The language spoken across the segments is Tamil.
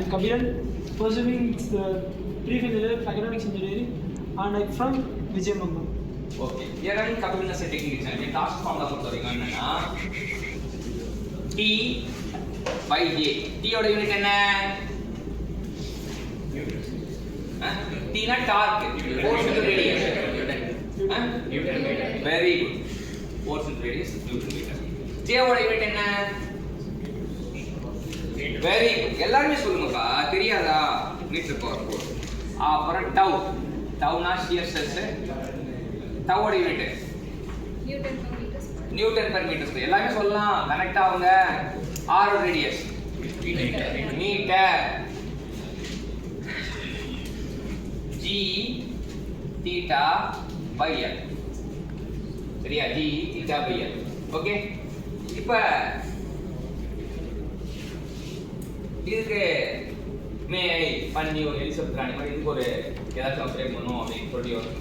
I'm Kabiran, pursuing the pre-final year of economics engineering, and I'm from Vijayamangam. Okay. We are running Kabiran as a technical exam. The task formula பொறுத்தவரைக்கும் என்னன்னா T by J. T ஓட யூனிட் என்ன? T னா dark, force into radius. Newton meter. Very good. Force into radius Newton meter. J ஓட யூனிட் என்ன? Very good. எல்லாரும் சொல்லுங்கப்பா, தெரியாதா? Meter power 4. அப்புறம் டவ். டவ்னா shear stress. டவ் ஓட unit newton per meter square. எல்லாமே சொல்லலாம். கனெக்ட் ஆகுங்க. r ஓட radius meter. g theta by l. சரியா? g theta by l. Okay. இப்போ இதுக்கு மே ஐ பண்ணி ஒரு எலிசபெத் ராணி மாதிரி இதுக்கு ஒரு ஏதாச்சும் ஃப்ரேம் பண்ணணும் அப்படின்னு சொல்லி வரும்.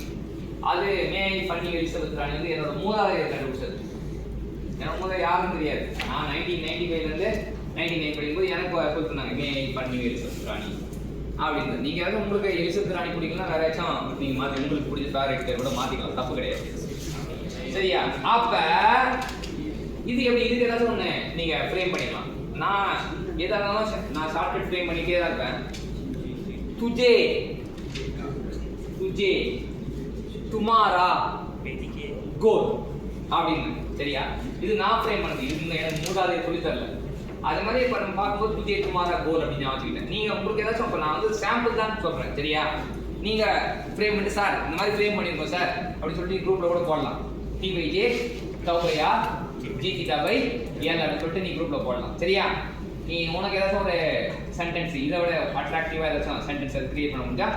அது மே ஐ பண்ணி எலிசபெத் ராணி வந்து என்னோட மூதாதையர் கண்டுபிடிச்சது. எனக்கு மூதாதையர் யாருன்னு தெரியாது. நான் 1995லேருந்து 99 படிக்கும்போது எனக்கு கொடுத்துருந்தாங்க மே ஐ பண்ணி எலிசபெத் ராணி அப்படின்னு. நீங்கள் ஏதாவது உங்களுக்கு எலிசபெத் ராணி பிடிக்கலாம், வேற ஏதாச்சும் நீங்கள் மாற்றி உங்களுக்கு பிடிச்ச ஃபேவரட் கூட மாற்றிக்கலாம், தப்பு கிடையாது. சரியா? அப்போ இது எப்படி இதுக்கு ஏதாச்சும் ஒன்று நீங்கள் ஃப்ரேம் பண்ணிக்கலாம். நான் எதா இருந்தாலும் நான் ஷார்ட்கட் ஃப்ரேம் பண்ணிட்டே தான் இருப்பேன். துஜே துஜே டுமாரா கோல் அப்படின்னு. சரியா? இது நான் ஃப்ரேம் பண்ணது. இது எனக்கு மூதாதையர் சொல்லி தரல. அது மாதிரி இப்போ நம்ம பார்க்கும்போது துஜே டுமாரா கோல் அப்படின்னு நான் வச்சுக்கிட்டேன். நீங்கள் உங்களுக்கு ஏதாச்சும் இப்போ நான் வந்து சாம்பிள் தான் சொல்கிறேன். சரியா? நீங்கள் ஃப்ரேம் பண்ணி சார் இந்த மாதிரி ஃப்ரேம் பண்ணியிருக்கோம் சார் அப்படின்னு சொல்லிட்டு குரூப்பில் கூட போடலாம். டி பை ஜே டவுபையா ஜி தீட்டா பை எல் அப்படின்னு சொல்லிட்டு நீ குரூப்பில் போடலாம். சரியா? நீ உனக்கு ஏதாச்சும் ஒரு சென்டென்ஸ் இதை விட அட்ராக்டிவாக ஏதாச்சும் சென்டென்ஸ் அது கிரியேட் பண்ண முடிஞ்சா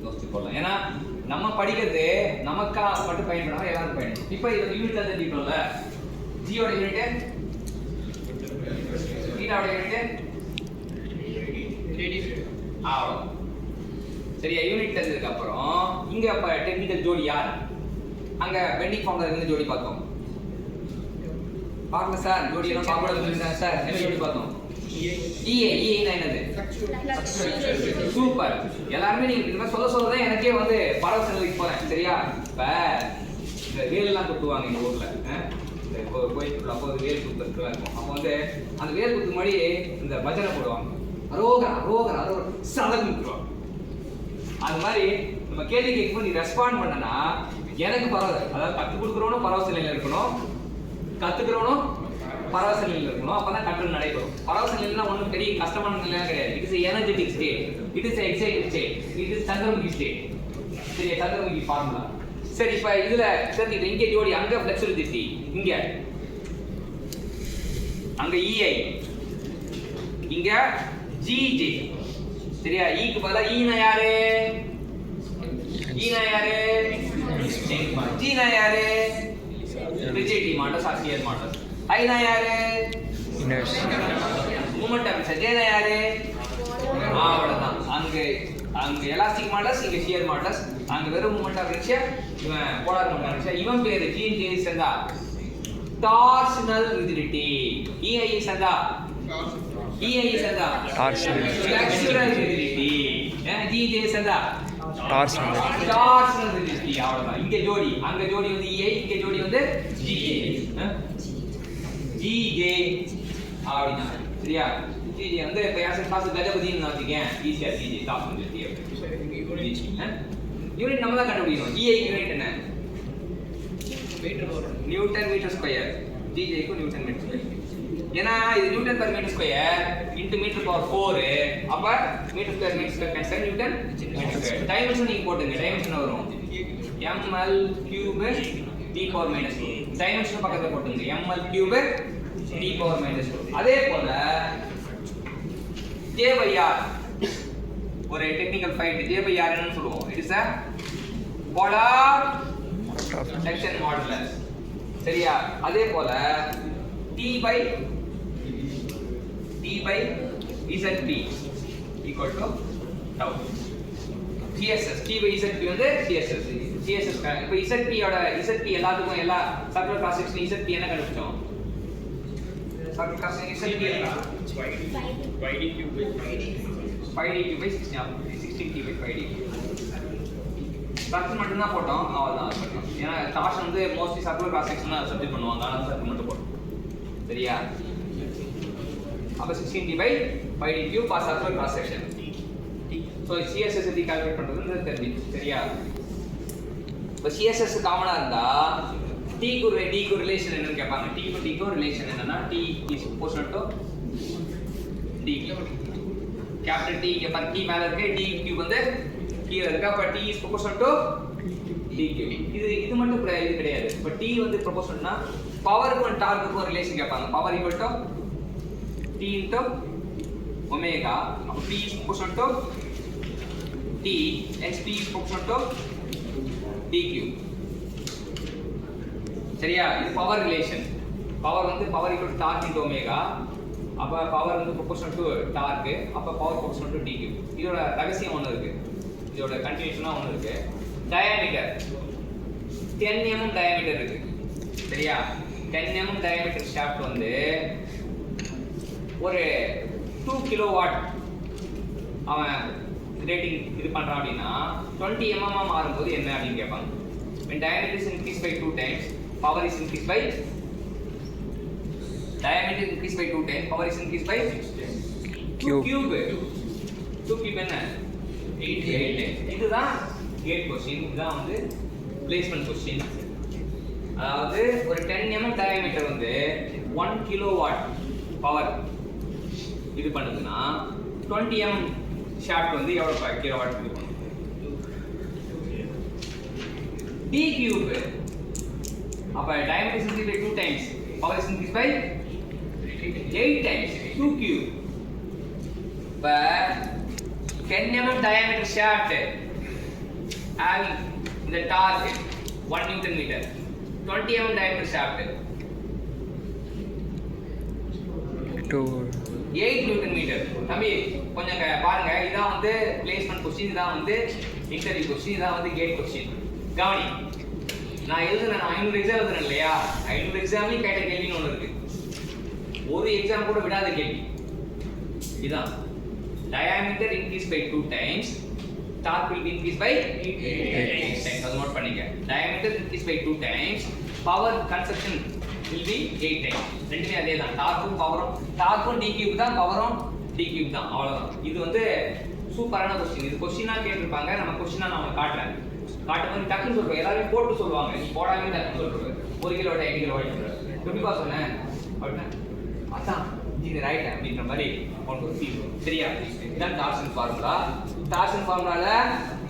யோசிச்சு போடலாம். ஏன்னா நம்ம படிக்கிறது நமக்கா மட்டும் பயன்படாமல் எல்லாருக்கும் பயன்படும். இப்போ இது யூனிட் தான் தெரிஞ்சுக்கணும்ல. ஜியோட யூனிட், தீட்டாவோட யூனிட் அவ்வளோ. சரியா? யூனிட் தெரிஞ்சதுக்கு அப்புறம் இங்க இப்போ டெக்னிக்கல் ஜோடி யார்? அங்க பெண்டிங் ஃபார்ம்ல இருந்து ஜோடி பார்த்தோம். பார்க்கல சார், ஜோடி எல்லாம் பார்க்கல சார். என்ன ஜோடி பார்த்தோம்? EA என்னது? சூப்பர். எல்லாரும் நீங்க இந்த மாதிரி சொல்ல தான் எனக்கே வந்து பரவச நிலைக்கு போறேன். சரியா? இப்ப இந்த வேல் எல்லாம் குத்துவாங்க இந்த ஊர்ல. இப்போ கோயிலுக்குள்ள அப்போ வேல் குத்துறதுலாம் இருக்கும். அப்போ வந்து அந்த வேல் குத்து மாதிரி இந்த பஜனை போடுவாங்க. அரோகரா அரோகரா அரோகரா சதம் குத்துவாங்க. அது மாதிரி நம்ம கேள்வி கேட்கும்போது நீ ரெஸ்பாண்ட் பண்ணனா எனக்கு பரவாயில்ல. அதாவது கற்றுக் கொடுக்குறவனும் பரவச நிலையில இருக்கணும், கத்துக்கிறவனும் பரவச நிலையில் இருக்கணும். அப்பதான் கற்றல் நடைபெறும். பரவச நிலைனா ஒன்றும் பெரிய கஷ்டமான நிலையா கிடையாது. It is energetic state, it is excited state, it is Chandramukhi state. சரி, சந்திரமுகி ஃபார்முலா. சரி, இப்ப இதுல தெரிஞ்சுக்கிட்டு இங்கே ஜோடி, அங்க ஃபிளெக்சிபிலிட்டி, இங்க அங்க EI, இங்க GJ. சரியா? ஈக்கு பதிலா ஈனா யாரு? ஈனா யாரு? ஜீனா யாரு? Rigidity models or shear models. ஐனா யாரு? மூமெண்ட் ஆஃப் ஜேனா யாரு? அவ்வளவுதான். அங்க எலாஸ்டிக் மாடல்ஸ், இங்க ஷியர் மாடல்ஸ். அங்க வெறும் மூமெண்ட் ஆஃப் இனர்ஷியா, இவன் போலார் மூமெண்ட் ஆஃப் இனர்ஷியா. இவன் பேரு ஜி சந்தா டார்ஷனல் ரிஜிடிட்டி. EI சந்தா டார்ஷனல் ரிஜிடிட்டி. ஜி சந்தா டார்ஷனல் ரிஜிடிட்டி. அவ்வளவுதான். இங்க ஜோடி, அங்க ஜோடி வந்து EI, இங்க ஜோடி வந்து GJ அப்படினா. சரியா? GJ வந்து இப்ப யாசர் கிளாஸ் கஜபதின்னு வச்சுக்கேன். ஈஸியா GJ டார்ஷனல் ரிஜிடிட்டி. யூனிட் நம்ம தான் கண்டுபிடிக்கணும். EI யூனிட் என்ன? Newton meter square. GJ க்கு நியூட்டன் மீட்டர் ஸ்கொயர். ஏன்னா இது newton per meter square into meter power 4. அப்ப meter square cancel newton meter square. Dimension நீங்க போடுங்க. டைமென்ஷன் வரும் ml cube d power minus 2. Dimension பக்கத்துல போடுங்க. ml cube d power minus 2. அதே போல j by r ஒரு technical find. j by r என்னன்னு சொல்லுவோம்? It is a polar section modulus. சரியா? அதே போல t by zp equal to tau. GSS t by zp வந்து GSS. இப்போ ZP யோட ZP எல்லாத்துக்கும் எல்லா சர்க்குலர் கிராஸ் செக்ஷன் ZP என்ன கண்டுபிடிச்சோம்? circle cross section is 5d cube by 16t by 5d. Circle மட்டும் தான் போட்டோம், அவ்வளோதான் பண்ணோம். ஏன்னா டார்ஷன் வந்து மோஸ்ட்லி சர்க்குலர் கிராஸ் செக்ஷன் தான் சப்ஜெக்ட் பண்ணுவாங்க, அதனால சர்க்கிள் மட்டும் போட்டோம். சரியா? அப்போ 16t by 5d cube for circular cross section. So CSS எப்படி கால்குலேட் பண்ணுறதுன்னு தெரிஞ்சு. சரியா? இப்போ CSS காமனாக இருந்தால் T-க்கு ரிலேஷன் என்னன்னு கேட்பாங்க. T-க்கு ரிலேஷன் என்னன்னா T is proportional to D cube. Capital T இங்கே பாருங்க, T மேலே இருக்கு, D cube வந்து கீழே இருக்கு. அப்போ T is proportional to D cube. இது மட்டும் இது கிடையாது. இப்போ T வந்து ப்ரொபோஷனல்னா பவருக்கும் டார்க்குக்கும் ரிலேஷன் கேட்பாங்க. Power equal to T into omega. அப்போ P is proportional to T, hence P is proportional to D cube. சரியா? இது பவர் ரிலேஷன். பவர் வந்து power equal to torque into omega. அப்போ பவர் வந்து ப்ரொபோஷனல் டு டார்க், அப்போ power proportional to D cube. இதோட ரகசியம் ஒன்று இருக்கு, இதோட கண்டினியூஷனாக ஒன்று இருக்கு. டயாமீட்டர் 10 mm டயாமீட்டர் இருக்கு. சரியா? 10 mm டயாமீட்டர் ஷாஃப்ட் வந்து ஒரு 2 கிலோவாட் அவன் ரேட்டிங் இது பண்ணுறான் அப்படின்னா 20 mm மாறும்போது என்ன அப்படின்னு கேட்பாங்க. when diameter is increased by 2 times, power is increased by diameter increased by 2 times, power is increased by cube. 2 cube என்ன 8. இதுதான் கேட் கொஸ்டின், இதுதான் வந்து பிளேஸ்மெண்ட் கொஸ்டின். அதாவது ஒரு 10 mm diameter வந்து 1 கிலோவாட் பவர் இது பண்ணுதுன்னா 20 mm ஷாஃப்ட் வந்து எவ்வளோ கிலோவாட் இது பண்ணும். D cube, அப்போ diameter is increased by 2 times, power is increased by 8 times, 2 cube. இப்போ 10 mm diameter shaft having the torque 1 Newton meter, 20 mm diameter shaft 8 Newton meter. தம்பி கொஞ்சம் பாருங்க, இதான் வந்து பிளேஸ்மெண்ட் கொஸ்டின், இதான் வந்து இன்டர்வியூ கொஸ்டின், இதான் வந்து கேட் கொஸ்டின். கவனி, நான் எழுதுனேன், நான் 500 எக்ஸாம் எழுதுனேன் இல்லையா? 500 எக்ஸாம்லையும் கேட்ட கேள்வின்னு ஒன்று இருக்கு, ஒரு எக்ஸாம் கூட விடாத கேள்வி. இதான் diameter increased by 2 times, torque will be increased by 8 times. அது நோட் பண்ணிக்க. diameter increased by 2 times, power consumption will be 8 times. ரெண்டுமே அதே தான், டார்க்கும் பவரும், டார்க்கும் d cube தான், பவரும் d cube தான், அவ்வளவுதான். இது வந்து சூப்பரான கொஸ்டின். இது கொஸ்டினா கேட்டிருப்பாங்க, நம்ம கொஸ்டினா நான் உங்களுக்கு காட்டுறேன். காட்டும்போது டக்குன்னு சொல்றேன், எல்லாரும் போட்டு சொல்லுவாங்க, நீ போடாமே டக்குன்னு சொல்றேன். 1 கிலோவாட் 8 கிலோவாட் எப்படிப்பா சொன்னேன் அப்படின்னா அதான் இது ரைட் அப்படின்ற மாதிரி உனக்கு ஒரு ஃபீல் வரும். சரியா? இதான் டார்சன் ஃபார்முலா. டார்சன் ஃபார்முலால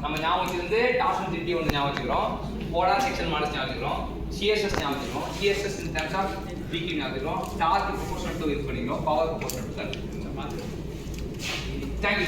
நம்ம ஞாபகம் வச்சிருந்து டார்சன் திட்டி ஒன்று ஞாபகம் வச்சுக்கிறோம், போலார் செக்ஷன் மாடல்ஸ் ஞாபகம் வச்சுக்கிறோம், CSS ஞாபகம் வச்சுக்கிறோம், CSS இன் டர்ம்ஸ் ஆஃப் டிக்யூ ஞாபகம் வச்சுக்கிறோம், டார்க் ப்ரொபோர்ஷனல் டு இது பண்ணிக்கிறோம், பவர் ப்ரொபோர்ஷனல் டு. தேங்க்யூ.